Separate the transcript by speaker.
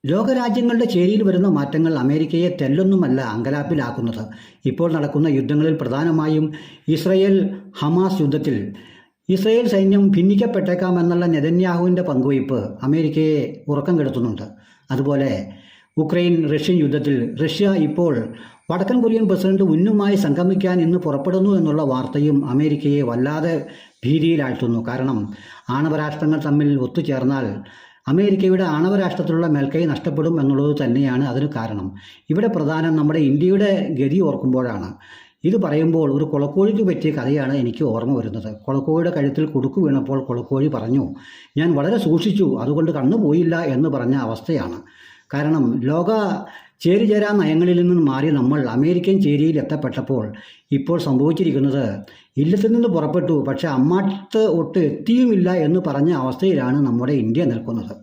Speaker 1: ലോകരാജ്യങ്ങളുടെ ചേരിയിൽ വരുന്ന മാറ്റങ്ങൾ അമേരിക്കയെ തെല്ലൊന്നുമല്ല അങ്കലാപ്പിലാക്കുന്നത്. ഇപ്പോൾ നടക്കുന്ന യുദ്ധങ്ങളിൽ പ്രധാനമായും ഇസ്രയേൽ ഹമാസ് യുദ്ധത്തിൽ ഇസ്രയേൽ സൈന്യം ഭിന്നിക്കപ്പെട്ടേക്കാമെന്നുള്ള നെതന്യാഹുവിൻ്റെ പങ്കുവയ്പ് അമേരിക്കയെ ഉറക്കം കെടുത്തുന്നുണ്ട്. അതുപോലെ ഉക്രൈൻ റഷ്യൻ യുദ്ധത്തിൽ റഷ്യ ഇപ്പോൾ വടക്കൻ കൊറിയൻ പ്രസിഡന്റ് ഉന്നുമായി സംഗമിക്കാൻ ഇന്ന് പുറപ്പെടുന്നു എന്നുള്ള വാർത്തയും അമേരിക്കയെ വല്ലാതെ ഭീതിയിലാഴ്ത്തുന്നു. കാരണം ആണവരാഷ്ട്രങ്ങൾ തമ്മിൽ ഒത്തുചേർന്നാൽ അമേരിക്കയുടെ ആണവരാഷ്ട്രത്തിലുള്ള മേൽക്കൈ നഷ്ടപ്പെടും എന്നുള്ളത് തന്നെയാണ് അതിന് കാരണം. ഇവിടെ പ്രധാനം നമ്മുടെ ഇന്ത്യയുടെ ഗതി ഓർക്കുമ്പോഴാണ്. ഇത് പറയുമ്പോൾ ഒരു കുളക്കോഴിക്ക് പറ്റിയ കഥയാണ് എനിക്ക് ഓർമ്മ വരുന്നത്. കുളക്കോഴിയുടെ കഴുത്തിൽ കുടുക്ക് വീണപ്പോൾ കുളക്കോഴി പറഞ്ഞു, ഞാൻ വളരെ സൂക്ഷിച്ചു, അതുകൊണ്ട് കണ്ണുപോയില്ല എന്ന് പറഞ്ഞ അവസ്ഥയാണ്. കാരണം ലോക ചേരിചേരാ നയങ്ങളിൽ നിന്നും മാറി നമ്മൾ അമേരിക്കൻ ചേരിയിൽ എത്തപ്പെട്ടപ്പോൾ ഇപ്പോൾ സംഭവിച്ചിരിക്കുന്നത് ഇല്ലത്തിൽ നിന്ന് പുറപ്പെട്ടു, പക്ഷേ അമ്മാട്ട് ഒട്ട് എത്തിയുമില്ല എന്ന് പറഞ്ഞ അവസ്ഥയിലാണ് നമ്മുടെ ഇന്ത്യ നിൽക്കുന്നത്.